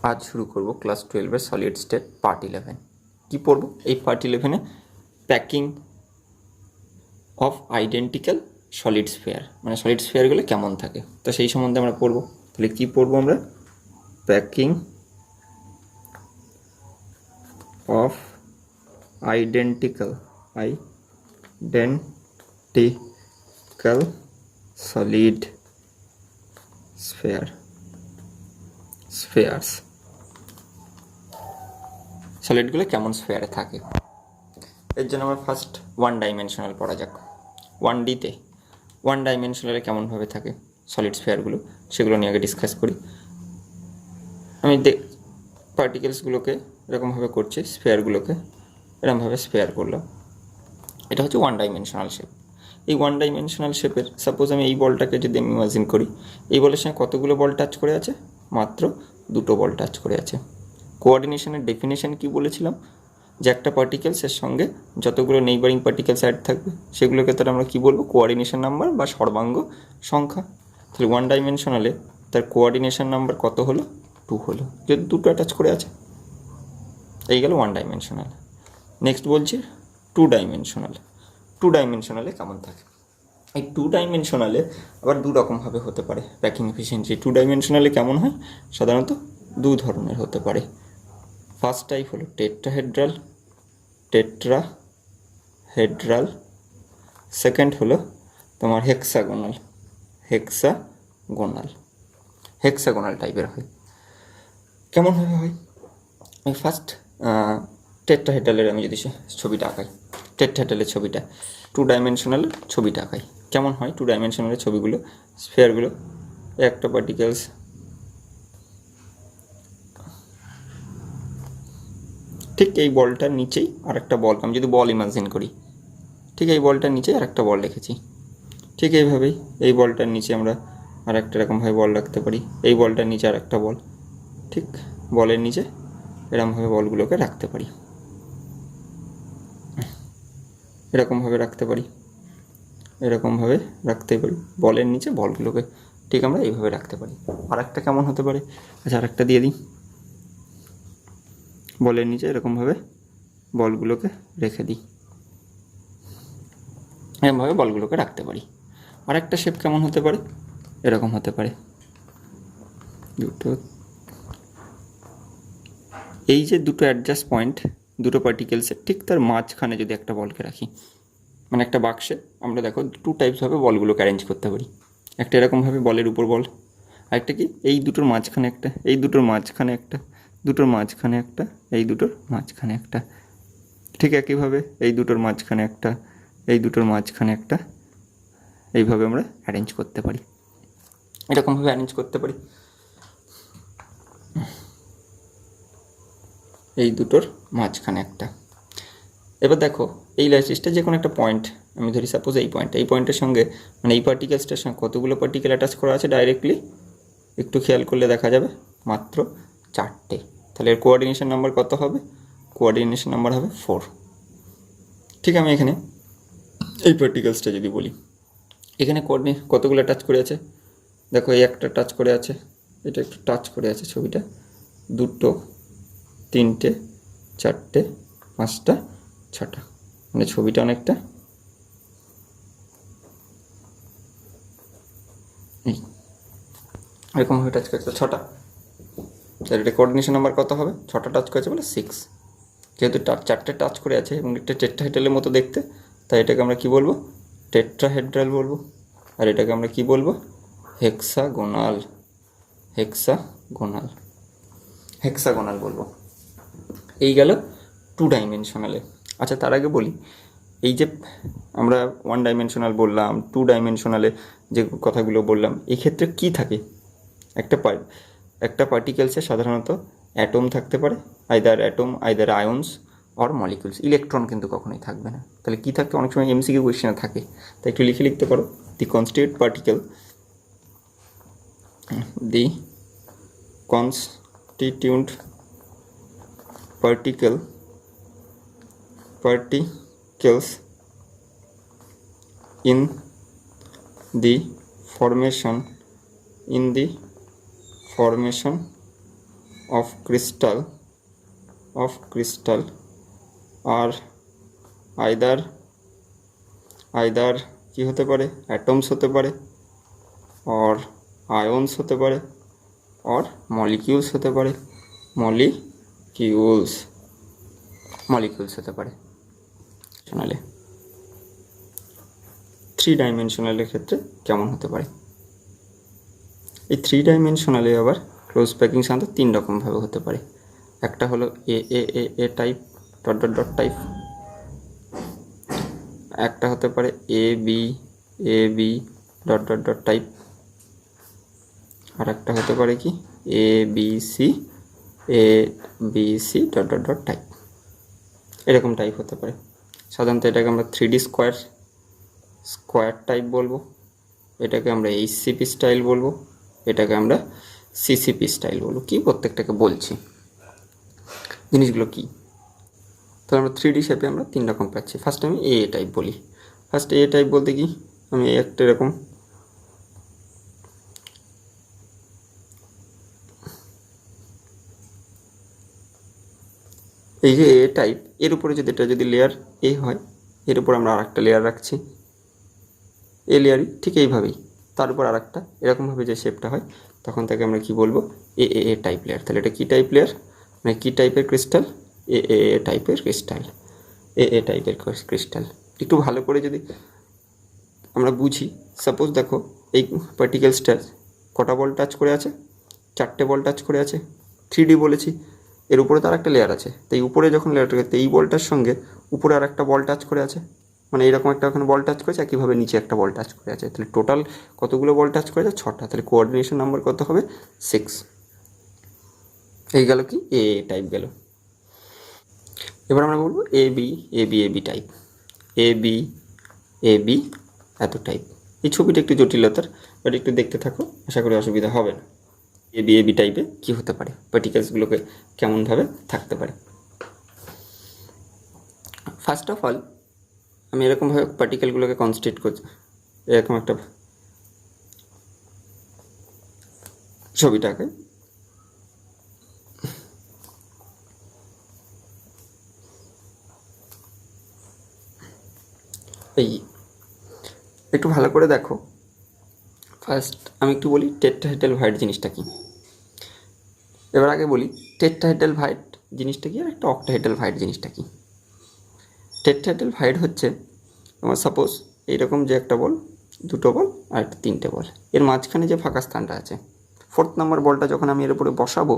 আজ শুরু করব ক্লাস 12-এর সলিড স্টেট পার্ট 11। কি পড়ব এই পার্ট 11-এ? Packing of identical solid sphere, মানে সলিড স্ফিয়ারগুলো কেমন থাকে, তো সেই সম্বন্ধে আমরা পড়ব। তাহলে কি পড়ব আমরা? Packing of identical solid spheres. সলিডগুলো কেমন স্ফিয়ারে থাকে, এর জন্য আমরা ফার্স্ট ওয়ান ডাইমেনশনাল পড়া যাক। 1Dতে ওয়ান ডাইমেনশনালে কেমনভাবে থাকে সলিড স্ফিয়ারগুলো, সেগুলো নিয়ে আগে ডিসকাস করি। আমি পার্টিকেলসগুলোকে এরকমভাবে করছি, স্ফিয়ারগুলোকে এরকমভাবে স্ফিয়ার করলাম। এটা হচ্ছে ওয়ান ডাইমেনশনাল শেপ। এই ওয়ান ডাইমেনশনাল শেপের সাপোজ আমি এই বলটাকে যদি আমি ইমাজিন করি, এই বলের সঙ্গে কতগুলো বল টাচ করে আছে? মাত্র দুটো বল টাচ করে আছে। কোঅর্ডিনেশনের ডেফিনেশন কি বলেছিলাম? যে একটা পার্টিকেলসের সঙ্গে যতগুলো নেইবারিং পার্টিকেলস অ্যাড থাকবে সেগুলোকে তার আমরা কী বলবো? কোঅর্ডিনেশন নাম্বার বা সর্বাঙ্গ সংখ্যা। তাহলে ওয়ান ডাইমেনশনালে তার কোঅর্ডিনেশন নাম্বার কত হলো? 2 হলো, যদি দুটো অ্যাটাচ করে আছে। এই গেল ওয়ান ডাইমেনশনাল। নেক্সট বলছি টু ডাইমেনশনালে কেমন থাকে? এই টু ডাইমেনশনালে আবার দু রকমভাবে হতে পারে প্যাকিং এফিসিয়েন্সি। টু ডাইমেনশনালে কেমন হয়? সাধারণত দু ধরনের হতে পারে। ফার্স্ট টাইপ হলো টেট্রাহেড্রাল। সেকেন্ড হলো তোমার হেক্সাগোনাল টাইপের হয়। কেমনভাবে হয়? আমি ফার্স্ট টেট্রাহেড্রালের আমি যদি ছবিটা আঁকাই, টেট্রাহেড্রালের ছবিটা, টু ডাইমেনশনালের ছবিটা আঁকাই, কেমন হয় টু ডাইমেনশনালের ছবিগুলো? স্ফিয়ারগুলো একটা পার্টিকেলস ঠিক এই বলটার নিচেই আর একটা বল, আমি যদি বল ইমাজিন করি, ঠিক এই বলটার নিচেই আর একটা বল রেখেছি। ঠিক এইভাবেই এই বলটার নিচে আমরা আর একটা এরকমভাবে বল রাখতে পারি, এই বলটার নিচে আর একটা বল, ঠিক বলের নিচে এরকমভাবে বলগুলোকে রাখতে পারি, এরকমভাবে রাখতে পারি বলের নিচে বলগুলোকে ঠিক আমরা এইভাবে রাখতে পারি। আর একটা কেমন হতে পারে? আচ্ছা, আর একটা দিয়ে দিই, বলের নিচে এরকমভাবে বলগুলোকে রেখে দিই, এরকমভাবে বলগুলোকে রাখতে পারি। আর একটা শেপ কেমন হতে পারে? এরকম হতে পারে, এই যে দুটো অ্যাডজাস্ট পয়েন্ট দুটো পার্টিকেলসের ঠিক তার মাঝখানে যদি একটা বলকে রাখি, মানে একটা বাক্সে আমরা দেখো টু টাইপসভাবে বলগুলোকে অ্যারেঞ্জ করতে পারি। একটা এরকমভাবে বলের উপর বল, আরেকটা কি এই দুটোর মাঝখানে একটা, এই দুটোর মাঝখানে একটা, দুটোর মাঝখানে একটা, এই দুটোর মাঝখানে একটা, ঠিক একইভাবে এই দুটোর মাঝখানে একটা, এই দুটোর মাঝখানে একটা, এইভাবে আমরা অ্যারেঞ্জ করতে পারি, এরকমভাবে অ্যারেঞ্জ করতে পারি। এই দুটোর মাঝখানে একটা। এবার দেখো এই লাইসিসটা যে কোনো একটা পয়েন্ট আমি ধরি, সাপোজ এই পয়েন্টের সঙ্গে মানে এই পার্টিকেলসটার সঙ্গে কতগুলো পার্টিকেল অ্যাটাচ করা আছে ডাইরেক্টলি? একটু খেয়াল করলে দেখা যাবে মাত্র 4টে। তাহলে এর কোঅর্ডিনেশন নাম্বার কত হবে? কোঅর্ডিনেশন নাম্বার হবে 4। ঠিক, আমি এখানে এই পার্টিকেলসটা যদি বলি, এখানে কতগুলো টাচ করে আছে? দেখো এই একটা টাচ করে আছে, এটা একটু টাচ করে আছে ছবিটা, 2, 3, 4, 5, 6টা, মানে ছবিটা অনেকটা এরকমভাবে টাচ করেছে 6টা। তাহলে এটা কোঅর্ডিনেশন নাম্বার কত হবে? 6টা টাচ করেছে বলে 6। যেহেতু 4টে টাচ করে আছে এবং একটা টেট্রাহেড্রালের মতো দেখতে, তাই এটাকে আমরা কি বলবো? টেট্রাহেড্রাল বলবো। আর এটাকে আমরা কি বলবো? হেক্সাগোনাল বলবো। এই গেল টু ডাইমেনশনালে। আচ্ছা, তার আগে বলি, এই যে আমরা ওয়ান ডাইমেনশনাল বললাম, টু ডাইমেনশনালে যে কথাগুলো বললাম, এই ক্ষেত্রে কি থাকে? একটা পার্টিকেলসে সাধারণত অ্যাটম থাকতে পারে, আইদার আয়ন্স অর মলিকুলস। ইলেকট্রন কিন্তু কখনোই থাকবে না। তাহলে কি থাকতে? অনেক সময় এমসিকিউ কোয়েশ্চেনে থাকে, তাই একটু লিখতে পারো। দি constitute particles in the formation of crystal are either কি হতে পারে, অ্যাটমস হতে পারে, or ions হতে পারে, or molecules হতে পারে, molecules হতে পারে। শোনালে 3 ডাইমেনশনালের ক্ষেত্রে কেমন হতে পারে? এই 3 ডাইমেনশনালে আবার ক্লোজ প্যাকিং সাধারণত 3 রকমভাবে হতে পারে। একটা হলো এ টাইপ ডট টাইপ, একটা হতে পারে এ বি ডট টাইপ, আর একটা হতে পারে কি A B C dot type. এরকম টাইপ হতে পারে। সাধারণত এটাকে আমরা 3D স্কোয়ার টাইপ বলবো, এটাকে আমরা এইচসিপি স্টাইল বলবো, এটাকে আমরা সিসিপি স্টাইল বলবো। কি প্রত্যেকটাকে বলছি, জিনিসগুলো কি? তো আমরা 3D শেপে আমরা 3 রকম পাচ্ছি। ফার্স্ট আমি এ টাইপ বলি। ফার্স্ট এ টাইপ বলতে কি, আমি একটা এরকম এই যে এ টাইপ, এর উপরে যদি এটা যদি লেয়ার এ হয়, এর উপর আমরা আর একটা লেয়ার রাখছি এ লেয়ারই, ঠিক এইভাবেই তার উপর আর একটা এরকমভাবে যে শেপটা হয়, তখন তাকে আমরা কি বলবো, এ টাইপ লেয়ার। তাহলে এটা কি টাইপ লেয়ার, মানে কি টাইপের ক্রিস্টাল, এ টাইপের ক্রিস্টাল, এ টাইপের ক্রিস্টাল। একটু ভালো করে যদি আমরা বুঝি, সাপোজ দেখো এই পার্টিকেলসটা কটা বল টাচ করে আছে, 4টে বল টাচ করে আছে। 3D বলেছি, এর উপরে তার একটা লেয়ার আছে, তাই উপরে যখন লেয়ারটা থাকে এই বলটার সঙ্গে উপরে আর একটা বল টাচ করে আছে, মানে এরকম একটা ওখানে বল টাচ করেছে, একইভাবে নিচে একটা বল টাচ করে আছে। তাহলে টোটাল কতগুলো বল টাচ করেছে, 6টা। তাহলে কোঅর্ডিনেশন নাম্বার কত হবে, 6। এই গেল কি এ টাইপ গেল। এবার আমরা বলবো A B type, A B এত টাইপ। এই ছবিটা একটু জটিলতার, বাট একটু দেখতে থাকো, আশা করি অসুবিধা হবে না। এ বি টাইপে কী হতে পারে, পার্টিকেলসগুলোকে কেমনভাবে থাকতে পারে। ফার্স্ট অফ অল আমি এরকমভাবে পার্টিকেলগুলোকে কনস্টিটিউট করছি, এরকম একটা ছবিটাকে এই একটু ভালো করে দেখো। ফার্স্ট আমি একটু বলি টেট্রাহেড্রাল ভাইট জিনিসটা কি। এবার আগে বলি টেট্রাহেড্রাল ভাইট জিনিসটা কি, আর একটা অক্টাহেড্রাল ভাইট জিনিসটা কি। টেট্রাহেড্রাল ভাইট হচ্ছে তোমার সাপোজ এইরকম যে একটা বল, দুটো বল আর একটা 3টে বল, এর মাঝখানে যে ফাঁকা স্থানটা আছে, 4th নাম্বার বলটা যখন আমি এর উপরে বসাবো,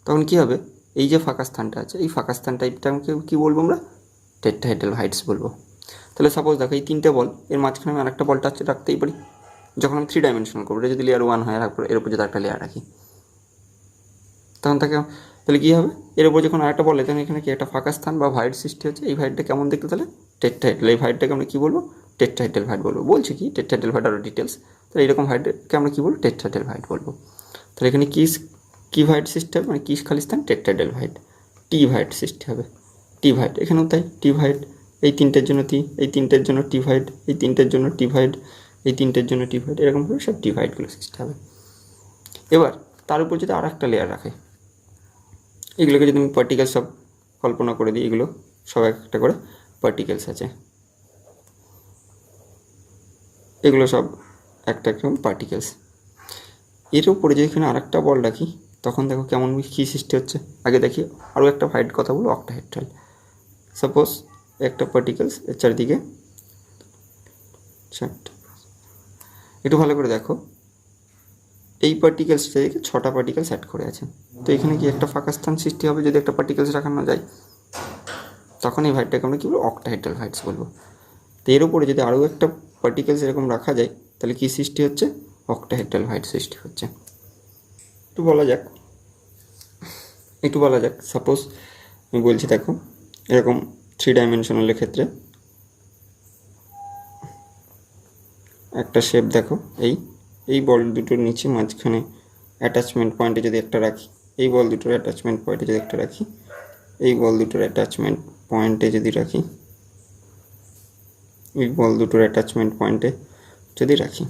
তখন কী হবে, এই যে ফাঁকা স্থানটা আছে, এই ফাঁকা স্থান টাইপটা আমাকে কী বলবো আমরা, টেট্রাহেড্রাল ভাইটস বলবো। তাহলে সাপোজ দেখো এই 3টে বল, এর মাঝখানে আমি আরেকটা বল টাচ রাখতেই পারি, যখন আমি 3 ডাইমেনশনাল করবো। এটা যদি লেয়ার 1 হয়, এর উপর যদি একটা লেয়ার রাখি, তখন তাহলে কী হবে, এর উপর যখন আরেকটা বলে, তখন এখানে কি একটা ফাঁকা স্থান বা ভাইট সৃষ্টি হচ্ছে। এই ভাইটটা কেমন দেখতে, তাহলে টেট্রাহেড্রাল। এই ভাইটটাকে আমরা কী বলবো, টেট্রাহেড্রাল ভাইট বলবো। বলছি কি টেট্রাহেড্রাল ভাইট আরও ডিটেলস, তাহলে এরকম ভাইটকে আমরা কী বলবো, টেট্রাহেড্রাল ভাইট বলবো। তাহলে এখানে কি ভাইট সৃষ্টি হবে, মানে কি খালি স্থান, টেট্রাহেড্রাল ভাইট। টি ভাইট সৃষ্টি হবে, টি ভাইট। এখানেও তাই, টি ভাইট। এই 3টের জন্য এই 3টের জন্য টি ভাইট, এই 3টের জন্য টি ভাইট, এই 3টের জন্য টি ভাইট, এরকমভাবে সব টি ভাইটগুলো সৃষ্টি হবে। এবার তার উপর যদি আর একটা লেয়ার রাখে, এগুলোকে যদি আমি পার্টিকেলস সব কল্পনা করে দিই, এগুলো সব একটা করে পার্টিকেলস আছে, এগুলো সব একটা একটা পার্টিকেলস। এর উপরে যদি এখানে আর একটা বল রাখি, তখন দেখো কেমন কী সৃষ্টি হচ্ছে। আগে দেখি আরও একটা ভাইট কথা বলো, অক্টাহেড্রাল। সাপোজ একটা পার্টিকেলস এর চারিদিকে একটু ভালো করে দেখো, এই পার্টিকেলসটা থেকে 6টা পার্টিকেলস অ্যাড করে আছে। তো এখানে কি একটা ফাঁকা স্থান সৃষ্টি হবে যদি একটা পার্টিকেলস রাখানো যায়, তখন এই ভাইটটাকে আমরা কী বলবো, অক্টাহেড্রাল ভাইটস বলবো। তো এর উপরে যদি আরও একটা পার্টিকেলস এরকম রাখা যায়, তাহলে কী সৃষ্টি হচ্ছে, অক্টাহেড্রাল ভাইট সৃষ্টি হচ্ছে। একটু বলা যাক সাপোজ আমি বলছি, দেখো এরকম 3 ডাইমেনশনালের ক্ষেত্রে একটা শেপ দেখো, এই বল দুটোর নিচে মাঝখানে অ্যাটাচমেন্ট পয়েন্টে যদি একটা রাখি, এই বল দুটোর অ্যাটাচমেন্ট পয়েন্টে যদি একটা রাখি, এই বল দুটোর অ্যাটাচমেন্ট পয়েন্টে যদি রাখি, এই বল দুটোর অ্যাটাচমেন্ট পয়েন্টে যদি রাখি,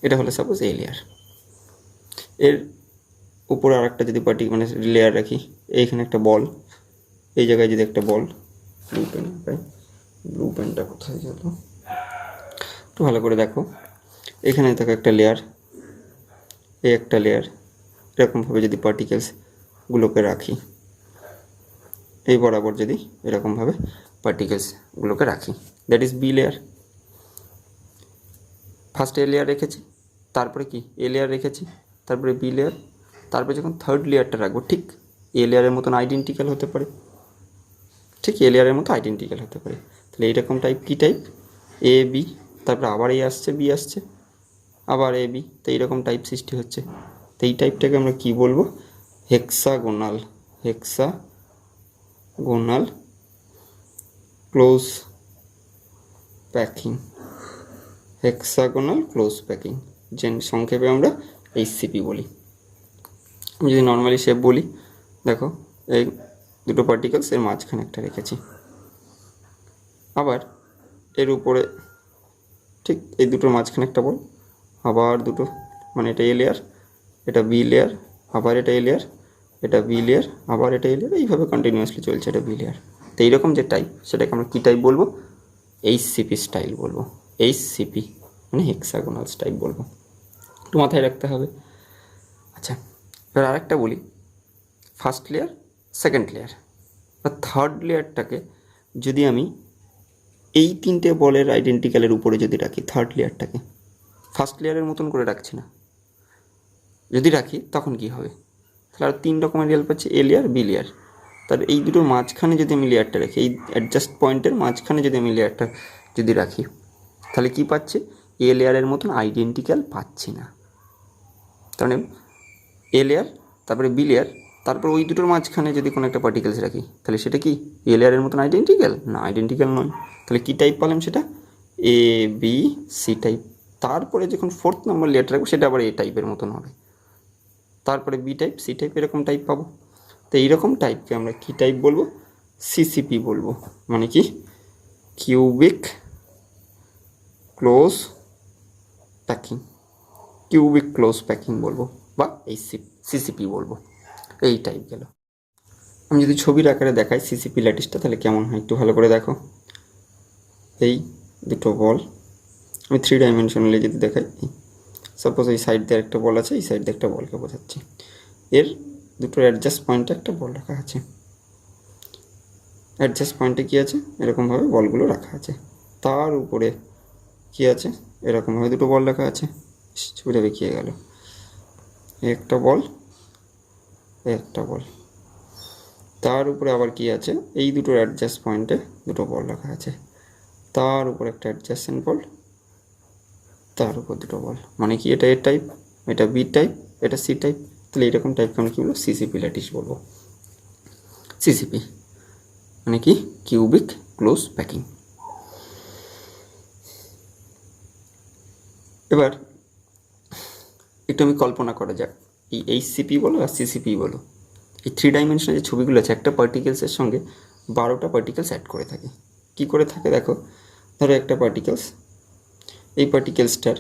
এটা হলো সাপোজ এই লেয়ার। এর উপরে আর একটা যদি মানে লেয়ার রাখি, এইখানে একটা বল, এই জায়গায় যদি একটা বল, ব্লু পেন পাই, ব্লু পেনটা কোথায় গেল, একটু ভালো করে দেখো, এখানে দেখো একটা লেয়ার, এই একটা লেয়ার, এরকমভাবে যদি পার্টিকেলসগুলোকে রাখি, এই বরাবর যদি এরকমভাবে পার্টিকেলসগুলোকে রাখি, that is B layer. First A layer রেখেছি, তারপরে কি এ লেয়ার রেখেছি, তারপরে বি লেয়ার, তারপরে যখন থার্ড লেয়ারটা রাখবো ঠিক এ লেয়ারের মতন আইডেন্টিক্যাল হতে পারে, ঠিক এ লেয়ারের মতো আইডেন্টিক্যাল হতে পারে। তাহলে এইরকম type key type, A B, তারপরে আবার এ আসছে, বি আসছে, আবার এ বি, তো এইরকম টাইপ সৃষ্টি হচ্ছে। তো এই টাইপটাকে আমরা কী বলবো, hexagonal, hexagonal close packing, hexagonal close packing, যে সংক্ষেপে আমরা এইচসিপি বলি। আমি যদি নর্মালি শেপ বলি, দেখো এই দুটো পার্টিকেলস এর মাঝখানে একটা রেখেছি, আবার এর উপরে ঠিক এই দুটোর মাঝখানে একটা বল, আবার দুটো, মানে এটা এ লেয়ার, এটা বি লেয়ার, আবার এটা এ লেয়ার, এটা বি লেয়ার, আবার এটা এ লেয়ার, এইভাবে কন্টিনিউয়াসলি চলছে, এটা বি লেয়ার। তো এইরকম যে টাইপ, সেটাকে আমরা কী টাইপ বলবো, এইচসিপি স্টাইল বলবো, এইচসিপি মানে হেক্সাগোনাল টাইপ বলবো, একটু মাথায় রাখতে হবে। আচ্ছা, এবার আরেকটা বলি, ফার্স্ট লেয়ার, সেকেন্ড লেয়ার বা থার্ড লেয়ারটাকে যদি আমি এই তিনটে বলের আইডেন্টিক্যালের উপরে যদি রাখি, থার্ড লেয়ারটাকে ফার্স্ট লেয়ারের মতন করে রাখছি না, যদি রাখি তখন কি হবে, তাহলে আর তিন রকমের লেয়ার পাচ্ছি, এ লেয়ার, বি লেয়ার। তার এই দুটোর মাঝখানে যদি আমি লেয়ারটা রাখি, এই অ্যাডজাস্ট পয়েন্টের মাঝখানে যদি আমি লেয়ারটা যদি রাখি, তাহলে কি পাচ্ছি, এ লেয়ারের মতন আইডেন্টিক্যাল পাচ্ছি না। তাহলে এ লেয়ার, তারপরে বি লেয়ার, তারপর ওই দুটোর মাঝখানে যদি কোনো একটা পার্টিকেলস রাখি, তাহলে সেটা কি এ লেয়ারের মতন আইডেন্টিক্যাল না, আইডেন্টিক্যাল নয়। তাহলে কী টাইপ পেলাম সেটা, এ বি সি টাইপ। তারপরে যখন ফোর্থ নম্বর লেয়ারটা রাখবো, সেটা আবার এ টাইপের মতন হবে, তারপরে বি টাইপ, সি টাইপ, এরকম টাইপ পাবো। তো এইরকম টাইপকে আমরা কী টাইপ বলবো, সিসিপি বলবো, মানে কি cubic close packing, cubic close packing বলবো, বা এই সিসিপি বলবো। এই টাইপ গেল। আমি যদি ছবির আকারে দেখাই সিসিপি ল্যাটিসটা, তাহলে কেমন হয় একটু ভালো করে দেখো, এই দুটো বল আমি 3 ডাইমেনশনালি যদি দেখাই, সাপোজ এই সাইড দিয়ে একটা বল আছে, এই সাইড দিয়ে একটা বলকে বোঝাচ্ছি, এর দুটোর অ্যাডজাস্ট পয়েন্টে একটা বল রাখা আছে, অ্যাডজাস্ট পয়েন্টে কী আছে, এরকমভাবে বলগুলো রাখা আছে, তার উপরে কী আছে, এরকমভাবে দুটো বল রাখা আছে, ছবিটা বেঁকিয়ে গেল, একটা বল, একটা বল, তার উপরে আবার কি আছে, এই দুটোর অ্যাডজাস্ট পয়েন্টে দুটো বল রাখা আছে, তার উপর একটা অ্যাডজাস্টেন্ট বল, তার উপর দুটো বল, মানে কি এটা এ টাইপ, এটা বি টাইপ, এটা সি টাইপ। তাহলে এরকম টাইপকে আমরা কী বলবো, সিসিপি ল্যাটিস বলবো। সিসিপি মানে কি কিউবিক ক্লোজ প্যাকিং। এবার একটু আমি কল্পনা করা যাক, এই এইচসিপি বলো আর সিসিপি বলো, এই 3 ডাইমেনশনাল যে ছবিগুলো আছে, একটা পার্টিকেলসের সঙ্গে 12টা পার্টিকেলস অ্যাড করে থাকে। কি করে থাকে দেখো, ধরো একটা পার্টিকেলস, এই পার্টিকেলসটার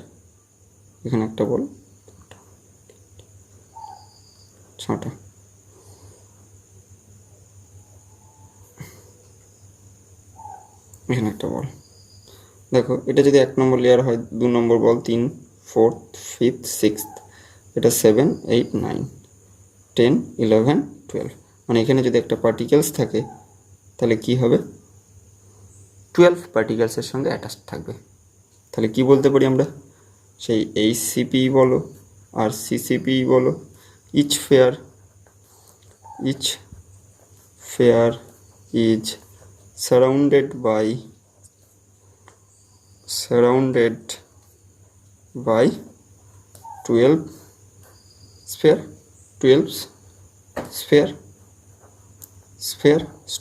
এখানে একটা বল, 6টা, এখানে একটা বল, দেখো এটা যদি 1 নম্বর লেয়ার হয়, 2 নম্বর বল, 3, 4th, 5th, 6th, এটা 7, 8, 9, 10, 11, 12, মানে এখানে যদি একটা পার্টিকেলস থাকে, তাহলে কি হবে, 12 পার্টিকেলসের সঙ্গে অ্যাটাচ থাকবে। তাহলে কি বলতে পারি আমরা, সেই এইচসিপি বলো আর সিসিপি বলো, each sphere is surrounded by 12 sphere, 12 sphere,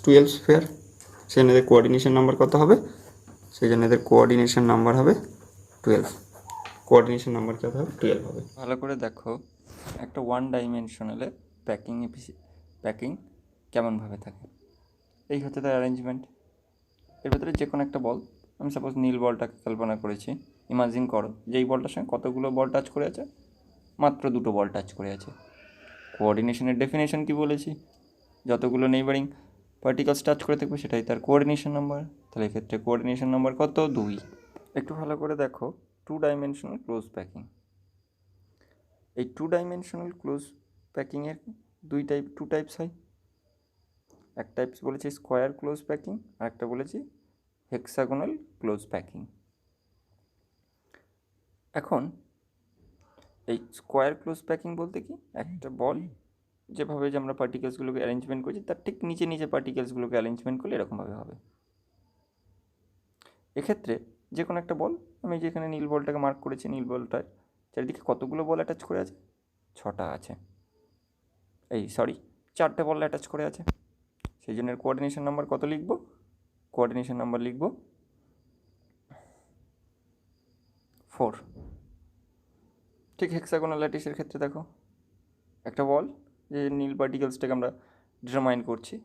12 sphere। সেই জন্য এদের কোঅর্ডিনেশন নাম্বার কত হবে, সেই জন্য এদের কোঅর্ডিনেশন নাম্বার হবে 12, কোঅর্ডিনেশন নাম্বার কত হবে, 12 হবে। ভালো করে দেখো একটা 1 ডাইমেনশনালে প্যাকিং কেমনভাবে থাকে, এই হচ্ছে তার অ্যারেঞ্জমেন্ট। এর ভেতরে যে কোনো একটা বল, আমি সাপোজ নীল বলটাকে কল্পনা করেছি, ইমাজিন করো যে এই বলটার সঙ্গে কতগুলো বল টাচ করে আছে, মাত্র 2টো বল টাচ করে আছে। কোঅর্ডিনেশনের ডেফিনেশন কি বলেছি, যতগুলো নেইবারিং পার্টিকেলস টাচ করে থাকবে সেটাই তার কোঅর্ডিনেশন নাম্বার। তাহলে এক্ষেত্রে কোঅর্ডিনেশন নাম্বার কত? 2। একটু ভালো করে দেখো 2 ডাইমেনশনাল ক্লোজ প্যাকিং। এই 2 ডাইমেনশনাল ক্লোজ প্যাকিংয়ের টু টাইপস হয়। এক টাইপস বলেছি স্কোয়ার ক্লোজ প্যাকিং, আর একটা বলেছি হেক্সাগোনাল ক্লোজ প্যাকিং। এখন এই স্কোয়ার ক্লোজ প্যাকিং বলতে কি, একটা বল যেভাবে যে আমরা পার্টিকেলসগুলোকে অ্যারেঞ্জমেন্ট করছি তার ঠিক নিচে নিচে পার্টিকেলসগুলোকে অ্যারেঞ্জমেন্ট করলে এরকমভাবে হবে। এক্ষেত্রে যে কোনো একটা বল, আমি যেখানে নীল বলটাকে মার্ক করেছি, নীল বলটার চারিদিকে কতগুলো বল অ্যাটাচ করে আছে? 6টা আছে। 4টে বল অ্যাটাচ করে আছে। সেই জন্য কোঅর্ডিনেশন নাম্বার কত লিখব? কোঅর্ডিনেশন নাম্বার লিখব 4। ঠিক হেক্সাগোনাল ল্যাটিসের ক্ষেত্রে দেখো, একটা বল যে নীল পার্টিকেলসটাকে আমরা ডিটারমাইন করছি,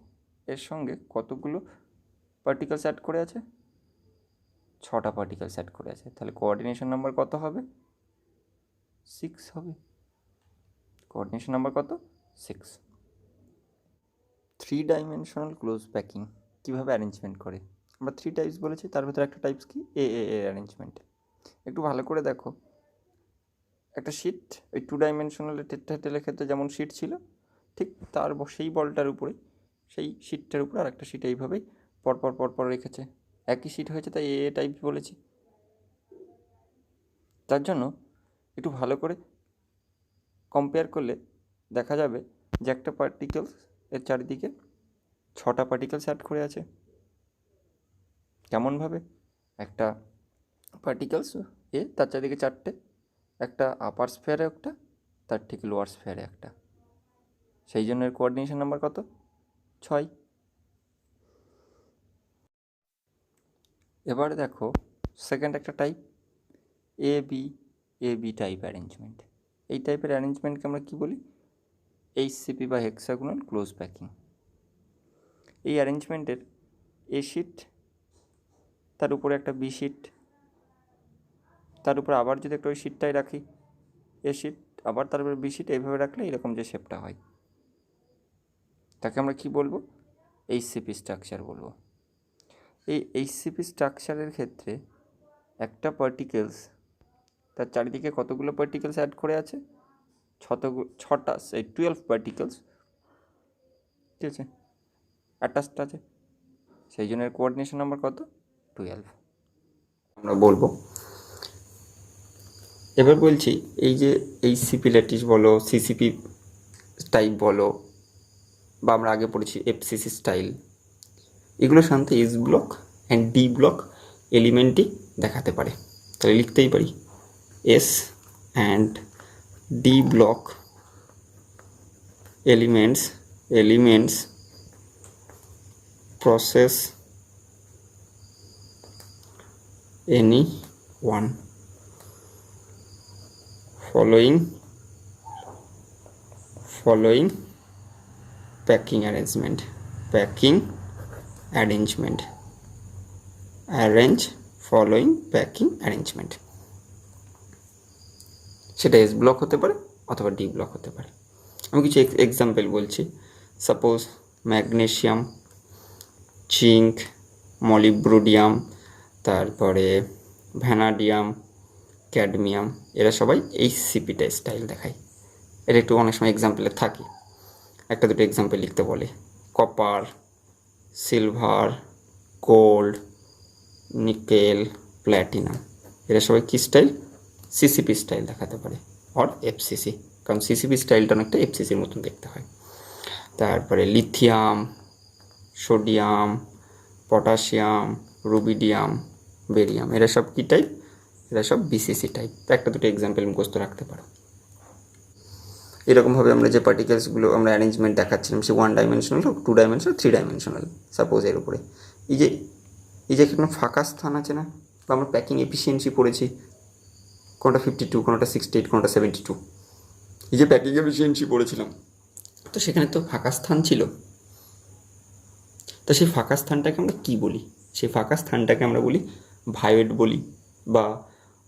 এর সঙ্গে কতগুলো পার্টিকেলস অ্যাড করে আছে? 6টা পার্টিকেলস অ্যাড করে আছে। তাহলে কোঅর্ডিনেশন নাম্বার কত হবে? 6 হবে। কোঅর্ডিনেশন নাম্বার কত? 6। 3 ডাইমেনশনাল ক্লোজ প্যাকিং কীভাবে অ্যারেঞ্জমেন্ট করে? আমরা 3 টাইপস বলেছি, তার ভেতরে একটা টাইপস কি এ অ্যারেঞ্জমেন্ট। একটু ভালো করে দেখো, একটা শিট ওই 2 ডাইমেনশনাল টেট্রাহেড্রালের ক্ষেত্রে যেমন শিট ছিল, ঠিক তার সেই বলটার উপরে, সেই শিটটার উপরে আর একটা শিট এইভাবেই পরপর রেখেছে। একই শিট হয়েছে, তাই এ টাইপ বলেছি। তার জন্য একটু ভালো করে কম্পেয়ার করলে দেখা যাবে যে একটা পার্টিকেলস এর চারিদিকে 6টা পার্টিকেলস অ্যাড করে আছে। কেমনভাবে? একটা পার্টিকেলস তার চারিদিকে 4টে, একটা আপার স্ফেয়ারে একটা, তার ঠিক লোয়ার স্ফেয়ারে একটা। সেই জন্য এর কোঅর্ডিনেশন নাম্বার কত? 6। এবার দেখো সেকেন্ড একটা type A B type arrangement. এই টাইপের অ্যারেঞ্জমেন্টকে আমরা কী বলি? HCP বা হেক্সাগোনাল ক্লোজ প্যাকিং। এই অ্যারেঞ্জমেন্টের এ শিট, তার উপরে একটা বি শিট, তার উপরে আবার যদি একটা ওই শিটটাই রাখি এ শিট, আবার তার উপরে বি শিট, এইভাবে রাখলে এরকম যে শেপটা হয় তাকে আমরা কি বলবো? HCP স্ট্রাকচার বলবো। এই HCP স্ট্রাকচারের ক্ষেত্রে একটা পার্টিকেলস তার চারিদিকে কতগুলো পার্টিকেলস অ্যাড করে আছে? 6টা, সেই 12 পার্টিকেলস, ঠিক আছে, অ্যাটাচড আছে। সেই জন্য কোঅর্ডিনেশন নাম্বার কত? 12 আমরা বলবো। এবার বলছি এই যে HCP ল্যাটিস বলো, CCP টাইপ বলো, বা আমরা আগে পড়েছি FCC স্টাইল, এগুলো সাধারণত S block and D block এলিমেন্টই দেখাতে পারে। তাহলে লিখতেই পারি S and D block elements process any one following packing arrangement arrange following packing arrangement। সেটা S ব্লক হতে পারে অথবা D ব্লক হতে পারে। আমি কিছু এক্সাম্পল বলছি। সাপোজ ম্যাগনেশিয়াম, জিঙ্ক, মলিব্রোডিয়াম, তারপরে ভ্যানাডিয়াম, ক্যাডমিয়াম, এরা সবাই HCP স্টাইল দেখায়। এটা একটু অনেক সময় এক্সাম্পলে থাকে, একটা দুটো এক্সাম্পল লিখতে বলে। Copper, silver, gold, nickel, platinum, এরা সবাই কী স্টাইল? CCP স্টাইল দেখাতে পারে, অর FCC, কারণ CCP স্টাইলটা অনেকটা FCCর মতন দেখতে হয়। তারপরে lithium, sodium, potassium, rubidium, barium, এরা সব কী টাইপ? এরা সব BCC টাইপ। একটা দুটো এক্সাম্পল মুখস্থ রাখতে পারো। এরকমভাবে আমরা যে পার্টিকেলসগুলো আমরা অ্যারেঞ্জমেন্ট দেখাচ্ছিলাম, সে 1 ডাইমেনশনাল হোক, 2 ডাইমেনশনাল, 3 ডাইমেনশনাল, সাপোজ এর উপরে এই যে এখানে ফাঁকা স্থান আছে না, বা আমরা প্যাকিং এফিসিয়েন্সি পড়েছি, কোনটা 52, কোনটা 68, কোনটা 72, এই যে প্যাকিং এফিসিয়েন্সি পড়েছিলাম, তো সেখানে তো ফাঁকা স্থান ছিল। তো সেই ফাঁকা স্থানটাকে আমরা কী বলি? সেই ফাঁকা স্থানটাকে আমরা বলি ভায়োয়েড বলি, বা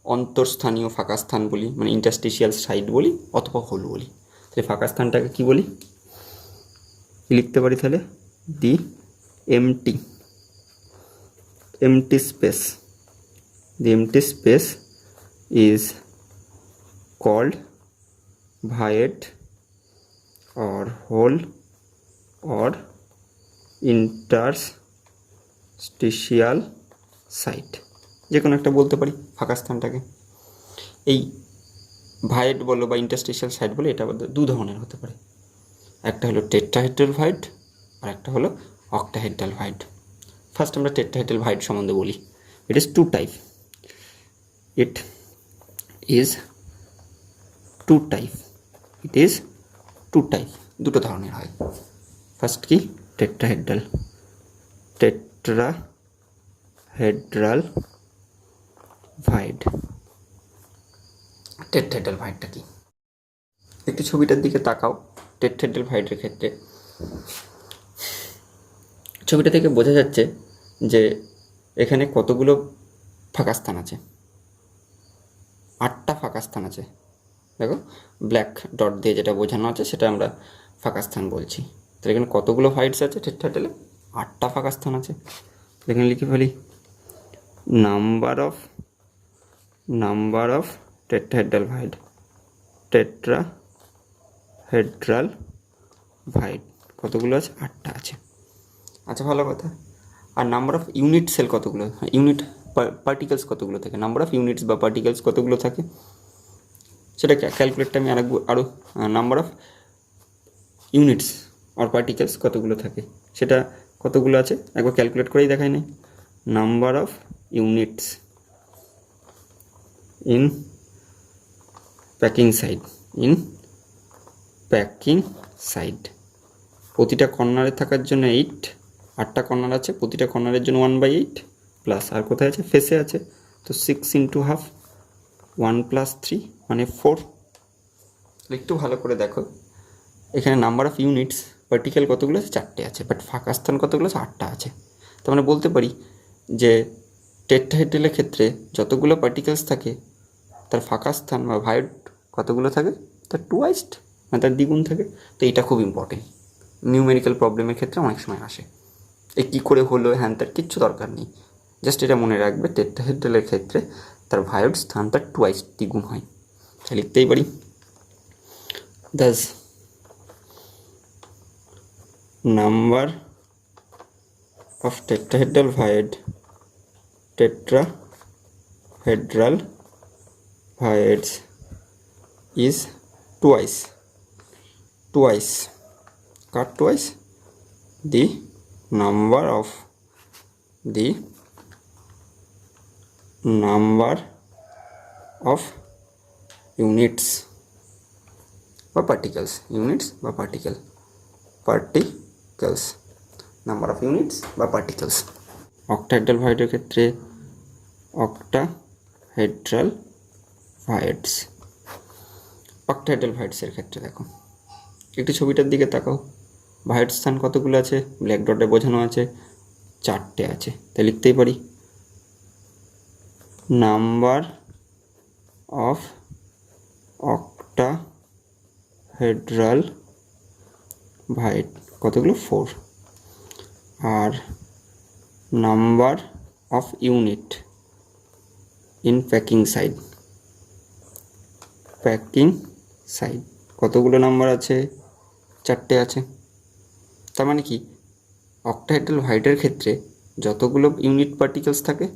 অন্তর্স্থানীয় ফাঁকা স্থান বলি, মানে ইন্টারস্টিশিয়াল সাইট বলি, অথবা হোল বলি। তাহলে ফাঁকা স্থানটাকে কী বলি, কি লিখতে পারি তাহলে, দি empty space. The empty space is called void or hole or interstitial site, যে কোনো একটা বলতে পারি ফাঁকা স্থানটাকে। এই ভাইড বলো বা ইন্টারস্টিশিয়াল সাইট বলো, এটা দু ধরনের হতে পারে, একটা হলো টেট্রাহেড্রাল ভাইড আর একটা হলো অক্টাহেড্রাল ভাইড। ফার্স্ট আমরা টেট্রাহেড্রাল ভাইড সম্বন্ধে বলি। It is two type, it is two type, দুটো ধরনের হয়। ফার্স্ট কি, টেট্রাহেড্রাল ভাইড। টেট্রাহেড্রাল ভাইডটা কি, একটু ছবিটার দিকে তাকাও। টেট্রাহেড্রাল ভাইডের ক্ষেত্রে ছবিটা থেকে বোঝা যাচ্ছে যে এখানে কতগুলো ফাঁকা স্থান আছে, 8টা ফাঁকা স্থান আছে। দেখো ব্ল্যাক ডট দিয়ে যেটা বোঝানো আছে সেটা আমরা ফাঁকা স্থান বলছি। তাহলে এখানে কতগুলো ভাইডস আছে টেট্রাহেড্রালে, 8টা ফাঁকা স্থান আছে। এখানে লিখে ফেলি নাম্বার অফ টেট্রাহেড্রাল ভাইড কতগুলো আছে, 8টা আছে। আচ্ছা ভালো কথা। আর নাম্বার অফ ইউনিট সেল কতগুলো, ইউনিট পার্টিকেলস কতগুলো থাকে, নাম্বার অফ ইউনিটস বা পার্টিকেলস কতগুলো থাকে সেটা ক্যালকুলেটটা আমি আরও নাম্বার অফ ইউনিটস আর পার্টিকেলস কতগুলো থাকে সেটা কতগুলো আছে একবার ক্যালকুলেট করেই দেখাই নেই। Number of units in packing side, প্রতিটা কর্নারে থাকার জন্য 8টা কর্নার আছে, প্রতিটা কর্নারের জন্য 1/8 প্লাস আর কোথায় আছে, ফেসে আছে, তো 6 × ½ 1 + 3 মানে 4। একটু ভালো করে দেখো এখানে নাম্বার অফ ইউনিটস পার্টিকেল কতগুলো আছে, 4টে আছে, বাট ফাঁকা স্থান কতগুলো আছে, 8টা আছে। তার মানে বলতে পারি যে টেট্রাহেড্রালের ক্ষেত্রে যতগুলো পার্টিকেলস থাকে তার ফাঁকা স্থান বা ভাইড কতগুলো থাকে, তার টুয়াইস্ট মানে তার দ্বিগুণ থাকে। তো এটা খুব ইম্পর্টেন্ট, নিউমেরিক্যাল প্রবলেমের ক্ষেত্রে অনেক সময় আসে। এই কী করে হলো হ্যান তার কিচ্ছু দরকার নেই, জাস্ট এটা মনে রাখবে টেট্রাহেড্রালের ক্ষেত্রে তার ভাইড স্থান তার টুয়াইস্ট দ্বিগুণ হয়। তাই লিখতেই পারি thus number of tetrahedral voids is twice the number of units বা particles, নাম্বার অফ ইউনিটস বা পার্টিকেলস। অক্টাহেড্রাল ভাইডের ক্ষেত্রে অক্টাহেড্রাল ভাইডসের ক্ষেত্রে দেখো একটু ছবিটার দিকে তাকাও, ভাইড স্থান কতগুলো আছে, ব্ল্যাক ডটে বোঝানো আছে 4টে আছে। তাই লিখতেই পারি নাম্বার অফ অক্টাহেড্রাল ভাইড কতগুলো, 4। আর number of unit in packing side কতগুলো নাম্বার আছে, 4টে আছে। তার মানে কি অক্টাহেড্রাল ভাইডের ক্ষেত্রে যতগুলো ইউনিট পার্টিকেলস থাকে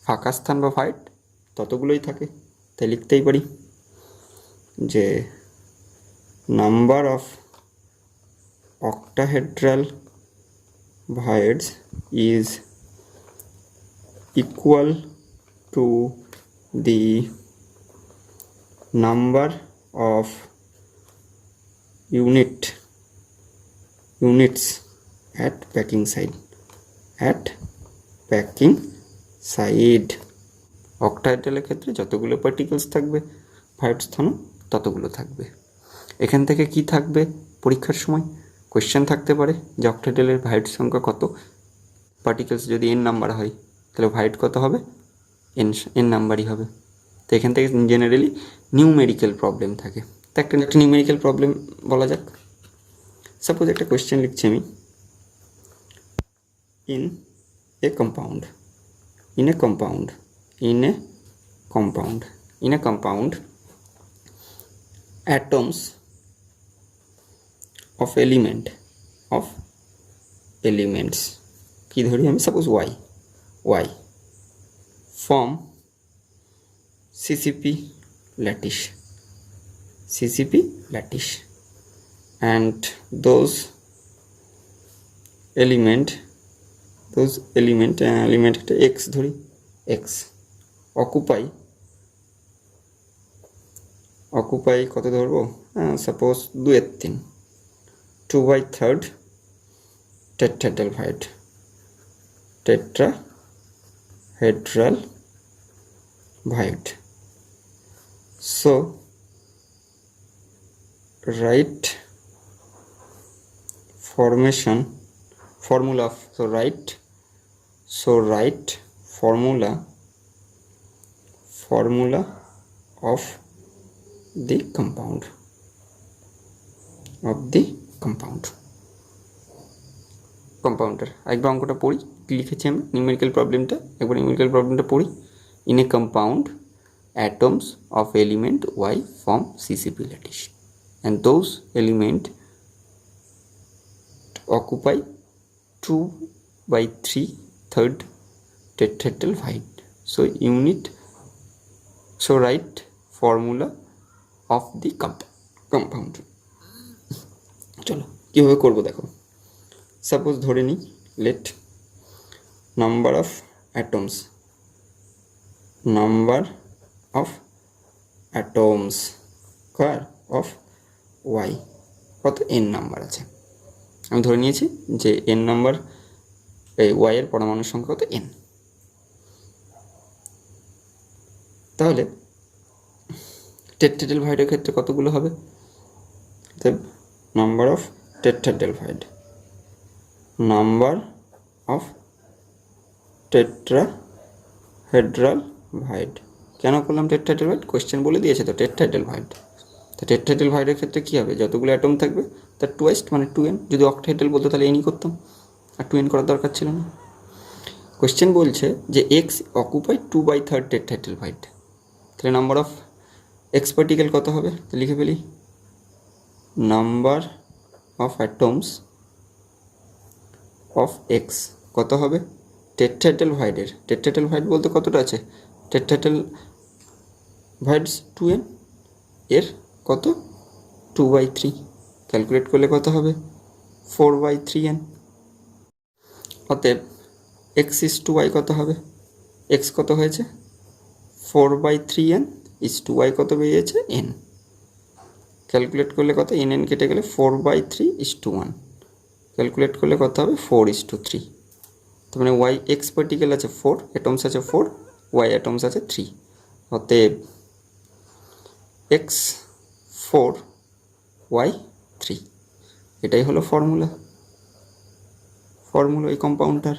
ফাঁকা স্থান বা ভাইড ততগুলোই থাকে। তাই লিখতেই পারি যে number of octahedral voids is equal to the number of units at packing side অক্টাহেড্রালের ক্ষেত্রে যতগুলো পার্টিকেলস থাকবে ভাইড স্থানও ততগুলো থাকবে। এখান থেকে কি থাকবে, পরীক্ষার সময় কোয়েশ্চেন থাকতে পারে যে অক্টাহেড্রালের ভাইড সংখ্যা কত, পার্টিকেলস যদি n নাম্বার হয় তাহলে ভাইড কত হবে, n নাম্বারই হবে। তো এখান থেকে জেনারেলি নিউমেরিক্যাল প্রবলেম থাকে। তো একটা নিউমেরিক্যাল প্রবলেম বলা যাক। সাপোজ একটা কোয়েশ্চেন লিখছি আমি, in a compound atoms of elements কি ধরি আমি, suppose y form CCP lattice and those element একটা x ধরি, x occupy কত ধরবো, suppose 2/3 2/3 tetrahedral void. So write formula of the compound compounder. একবার অঙ্কটা পড়ি, কি লিখেছি আমি নিউমেরিক্যাল প্রবলেমটা পড়ি। In a compound atoms of element y form CCP lattice and those element occupy 2/3 tetrahedral void. So write formula of the compound. চলো কীভাবে করবো দেখো। সাপোজ ধরে নিই, let number of atoms of Y কত, এন নাম্বার আছে। আমি ধরে নিয়েছি যে এন নাম্বার, এই ওয়াইয়ের পরমাণুর সংখ্যা কত, এন। তাহলে টেট্রাহেড্রাল ভয়েডের ক্ষেত্রে কতগুলো হবে, নাম্বার অফ টেট্রাহেড্রাল ভয়েড। কেন করলাম টেট্রাহেড্রাল ভয়েড, কোয়েশ্চেন বলে দিয়েছে তো টেট্রাহেড্রাল ভয়েড। তো টেট্রাহেড্রাল ভয়েডের ক্ষেত্রে কী হবে, যতগুলো অ্যাটম থাকবে তার টুয়াইস মানে 2n। যদি অক্টাহেড্রাল বলতো তাহলে এনই করতাম, আর 2n করার দরকার ছিল না। কোয়েশ্চেন বলছে যে এক্স অকুপাই 2/3 টেট্রাহেড্রাল ভয়েড, তাহলে নাম্বার অফ এক্স পার্টিকেল কত হবে, লিখে ফেলি। Number of atoms of x কত হবে, টেট্রাহেড্রাল ভয়েড বলতে কতটা আছে, টেট্রাহেড্রাল ভয়েড 2n, এর কত 2/3, ক্যালকুলেট করলে কত হবে 4/3n। অতএব এক্স ইস টু ওয়াই কত হবে, এক্স কত হয়েছে 4/3n ইস টু ওয়াই কত বেরিয়েছে n, ক্যালকুলেট করলে কত, n কেটে গেলে 4/3 ইস টু 1, ক্যালকুলেট করলে কত হবে 4:3। তার মানে ওয়াই এক্স পার্টিকেল আছে 4, অ্যাটমস আছে 4, ওয়াই অ্যাটমস আছে 3। অতএব এক্স 4 ওয়াই 3, এটাই হলো ফর্মুলা এই কম্পাউন্ডটার,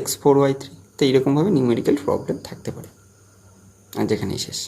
x4 y3। তো এইরকমভাবে নিউমেরিক্যাল প্রবলেম থাকতে পারে। আর যেখানেই শেষ।